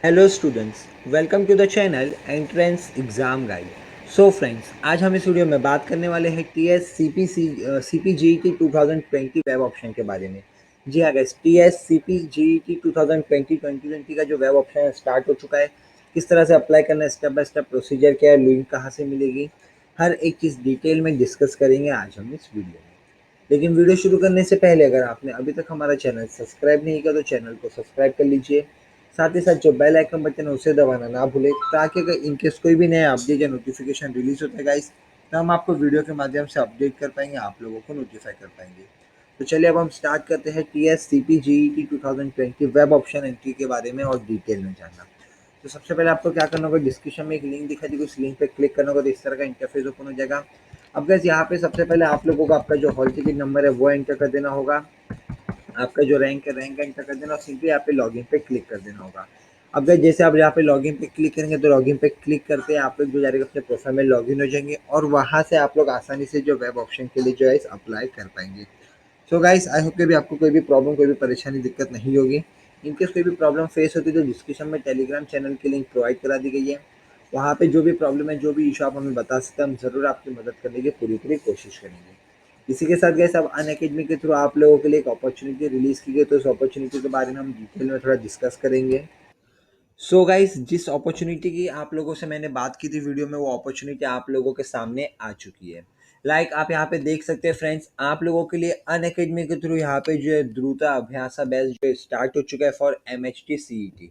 Hello students, welcome to the channel entrance exam guide. So friends, आज हम इस video में बात करने वाले हैं टीएस सीपीजीईटी 2020 वेब ऑप्शन के बारे में। जी हाँ गाइस, टीएस सीपीजीईटी 2020 का जो वेब ऑप्शन है स्टार्ट हो चुका है। किस तरह से अप्लाई करना है, स्टेप बाय स्टेप प्रोसीजर क्या है, लिंक कहाँ से मिलेगी, हर एक चीज़ डिटेल में डिस्कस करेंगे आज हम इस वीडियो में। लेकिन वीडियो शुरू करने से पहले अगर आपने अभी तक हमारा चैनल सब्सक्राइब नहीं किया तो चैनल को सब्सक्राइब कर लीजिए। साथ ही साथ जो बेल आइकन बटन है उसे दबाना ना भूलें, ताकि अगर इनकेस कोई भी नया अपडेट या नोटिफिकेशन रिलीज होता है गाइस, तो हम आपको वीडियो के माध्यम से अपडेट कर पाएंगे, आप लोगों को नोटिफाई कर पाएंगे। तो चलिए अब हम स्टार्ट करते हैं T S C P G E T 2020 web option entry के बारे में और डिटेल में जानना। तो सबसे पहले आपको क्या करना होगा, डिस्क्रिप्शन में एक लिंक दिखा दी, उस लिंक पे क्लिक करना होगा तो इस तरह का इंटरफेस ओपन हो जाएगा। अब गैस यहाँ पे सबसे पहले आप लोगों को आपका जो हॉल टिकट नंबर है वो एंटर कर देना होगा। आपका जो रैंक है रैंक एंटर कर देना और सिंपली यहाँ पे लॉगिन पे क्लिक कर देना होगा। अब गैस जैसे आप यहाँ पे लॉगिन पे क्लिक करेंगे तो लॉगिन पे क्लिक करते हैं आप लोग जो डायरेक्ट अपने प्रोफाइल में लॉगिन हो जाएंगे और वहाँ से आप लोग आसानी से जो वेब ऑप्शन के लिए जो है अप्लाई कर पाएंगे। सो गाइस, आई होप कि भी आपको कोई भी प्रॉब्लम, कोई भी परेशानी, दिक्कत नहीं होगी। इनकेस कोई भी प्रॉब्लम फेस होती है तो डिस्क्रिप्शन में टेलीग्राम चैनल की लिंक प्रोवाइड करा दी गई है। वहाँ पे जो भी प्रॉब्लम है, जो भी इशू आप हमें बता सकते हैं, हम ज़रूर आपकी मदद करने की पूरी पूरी कोशिश करेंगे। इसी के साथ गैस अब अनअकैडमी के थ्रू आप लोगों के लिए एक अपॉर्चुनिटी रिलीज़ की गई, तो इस अपॉर्चुनिटी के बारे में हम डिटेल में थोड़ा डिस्कस करेंगे। सो गाइस, जिस अपॉर्चुनिटी की आप लोगों से मैंने बात की थी वीडियो में, वो अपॉर्चुनिटी आप लोगों के सामने आ चुकी है। आप यहाँ पे देख सकते हैं फ्रेंड्स, आप लोगों के लिए अनअकैडमी के थ्रू यहाँ पे जो है द्रुता अभ्यासा बैच जो स्टार्ट हो चुका है फॉर MHT CET।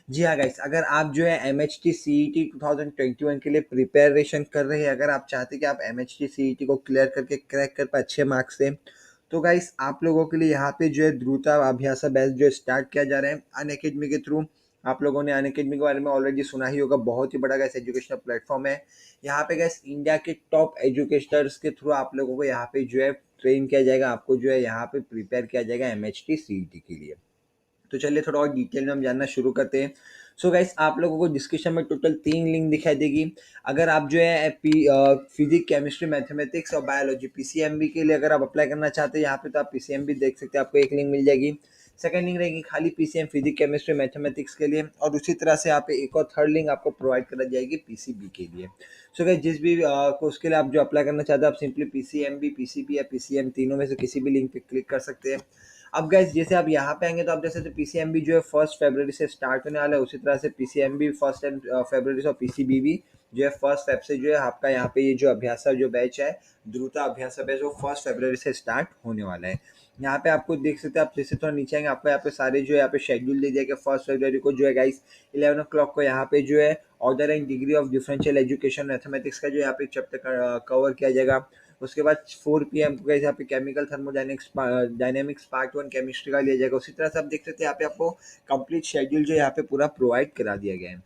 जी हाँ गाइस, अगर आप जो है MHT CET 2021 के लिए प्रिपरेशन कर रहे हैं, अगर आप चाहते हैं कि आप MHT CET को क्लियर करके क्रैक कर पाए अच्छे मार्क्स से, तो गाइस आप लोगों के लिए यहाँ पे जो है द्रुता अभ्यासा बैच जो स्टार्ट किया जा रहा है अनअकैडमी के थ्रू। आप लोगों ने अनअकैडमी के बारे में ऑलरेडी सुना ही होगा, बहुत ही बड़ा गैस एजुकेशनल प्लेटफॉर्म है। यहाँ पे गैस इंडिया के टॉप एजुकेटर्स के थ्रू आप लोगों को यहाँ पे जो है ट्रेन किया जाएगा, आपको जो है यहाँ पे प्रिपेयर किया जाएगा MHT CET के लिए। तो चलिए थोड़ा और डिटेल में हम जानना शुरू करते हैं। सो गाइस, आप लोगों को डिस्क्रिप्शन में टोटल 3 लिंक दिखाई देगी। अगर आप जो है फिजिक्स, केमिस्ट्री, मैथमेटिक्स और बायोलॉजी पीसीएमबी के लिए अगर आप अप्लाई करना चाहते हैं यहाँ पे, तो आप पीसीएमबी देख सकते हैं, आपको एक लिंक मिल जाएगी। सेकंड लिंक रहेगी खाली पीसीएम फिजिक्स, केमिस्ट्री, मैथमेटिक्स के लिए, और उसी तरह से यहाँ पे एक और थर्ड लिंक आपको प्रोवाइड करा जाएगी पीसीबी के लिए। सो गाइस, जिस भी कोर्स के लिए आप जो अप्लाई करना चाहते हैं, आप सिंपली पीसीएमबी, पीसीबी या पीसीएम तीनों में से किसी भी लिंक पे क्लिक कर सकते हैं। अब गाइस जैसे आप यहाँ पे आएंगे तो आप जैसे तो पीसीएमबी जो है 1 फरवरी से स्टार्ट होने वाला है, उसी तरह से पीसीएमबी 1 फरवरी से और पीसीबी भी जो है 1 फेब से जो है आपका यहाँ पे ये जो अभ्यास जो बैच है द्रुता अभ्यास बैच, वो 1 फरवरी से स्टार्ट होने वाला है। यहाँ पे आपको देख सकते हैं, आप जैसे थोड़ा नीचे आएंगे आपको यहाँ पे सारे जो है यहाँ पे शेड्यूल दे दिया कि 1 फरवरी को जो है गाइस 11 o'clock को यहाँ पे जो है order and degree of differential education mathematics का जो यहाँ पे चैप्टर कवर किया जाएगा। उसके बाद 4 PM को यहाँ पे chemical thermodynamics dynamics part 1 chemistry का लिया जाएगा। उसी तरह से आप देख सकते हैं यहाँ पे आपको कंप्लीट शेड्यूल जो यहाँ पे पूरा प्रोवाइड करा दिया गया है।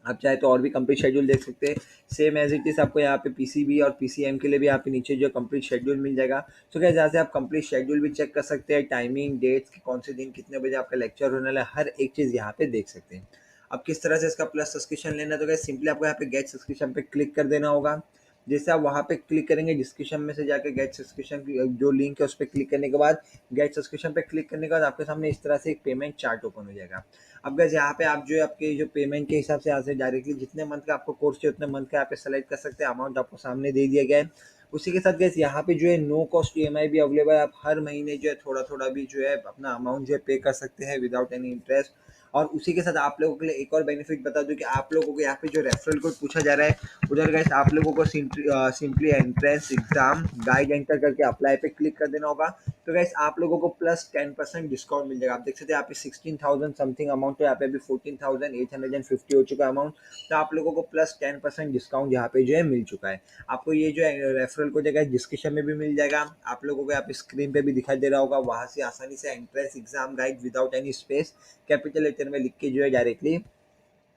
आप चाहे तो और भी कंप्लीट शेड्यूल देख सकते हैं, सेम एज इट इज आपको यहाँ पे पीसीबी और पीसीएम के लिए भी यहाँ पे नीचे जो कंप्लीट शेड्यूल मिल जाएगा। तो क्या जहाँ से आप कंप्लीट शेड्यूल भी चेक कर सकते हैं, टाइमिंग, डेट्स कि कौन से दिन कितने बजे आपका लेक्चर होने वाला है, हर एक चीज़ यहाँ पे देख सकते हैं। अब किस तरह से इसका प्लस सब्सक्रिप्शन लेना है, तो क्या सिंपली आपको यहाँ पे गेट सब्सक्रिप्शन पे क्लिक कर देना होगा। जैसे आप वहाँ पे क्लिक करेंगे, डिस्क्रिप्शन में से जाकर गेट सब्सक्रिप्शन की जो लिंक है उस पर क्लिक करने के बाद, गेट सब्सक्रिप्शन पे क्लिक करने के बाद आपके सामने इस तरह से एक पेमेंट चार्ट ओपन हो जाएगा। अब गैस यहाँ पे आप जो है आपके जो पेमेंट के हिसाब से यहाँ से डायरेक्टली जितने मंथ का आपको कोर्स चाहिए उतने मंथ का यहाँ पे सेलेक्ट कर सकते हैं, अमाउंट आपको सामने दे दिया गया है। उसी के साथ गैस यहाँ पे जो है नो कॉस्ट ईएमआई भी अवेलेबल है, आप हर महीने जो है थोड़ा थोड़ा भी जो है अपना अमाउंट जो है पे कर सकते हैं विदाउट एनी इंटरेस्ट। और उसी के साथ आप लोगों के लिए एक और बेनिफिट बता दूं कि आप लोगों को यहाँ पे जो रेफरल कोड पूछा जा रहा है, उधर गैस आप लोगों को simply entrance exam guide enter करके अप्लाई पे क्लिक कर देना होगा। तो गैस आप लोगों को प्लस 10% डिस्काउंट मिल जाएगा। आप देख सकते हैं यहाँ पे 16,000 समथिंग अमाउंट है, यहाँ पे अभी 14,850 हो चुका है अमाउंट। तो आप लोगों को प्लस 10% डिस्काउंट यहाँ पे जो है मिल चुका है। आपको ये जो है रेफरल कोड है डिस्क्रिप्शन में भी मिल जाएगा, आप लोगों को यहाँ पे स्क्रीन पे भी दिखाई दे रहा होगा, वहाँ से आसानी से entrance exam guide without any space capital letter में लिख के जो है डायरेक्टली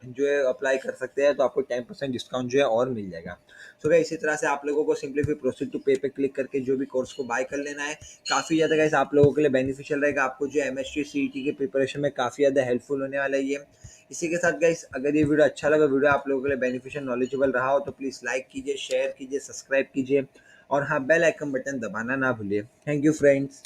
जो है अप्लाई कर सकते हैं, तो आपको 10% डिस्काउंट जो है और मिल जाएगा। सो गाइस, इसी तरह से आप लोगों को सिंपली फिर प्रोसीड टू पे पे क्लिक करके जो भी कोर्स को बाय कर लेना है। काफ़ी ज़्यादा गाइस आप लोगों के लिए बेनिफिशियल रहेगा, आपको जो MHT CET की प्रिपरेशन में काफ़ी ज़्यादा हेल्पफुल होने वाला है ये। इसी के साथ गाइस, अगर ये वीडियो अच्छा लगा, वीडियो आप लोगों के लिए बेनिफिशियल नॉलेजेबल रहा हो, तो प्लीज़ लाइक कीजिए, शेयर कीजिए, सब्सक्राइब कीजिए और हाँ, बेल आइकन बटन दबाना ना भूलिए। Thank you friends.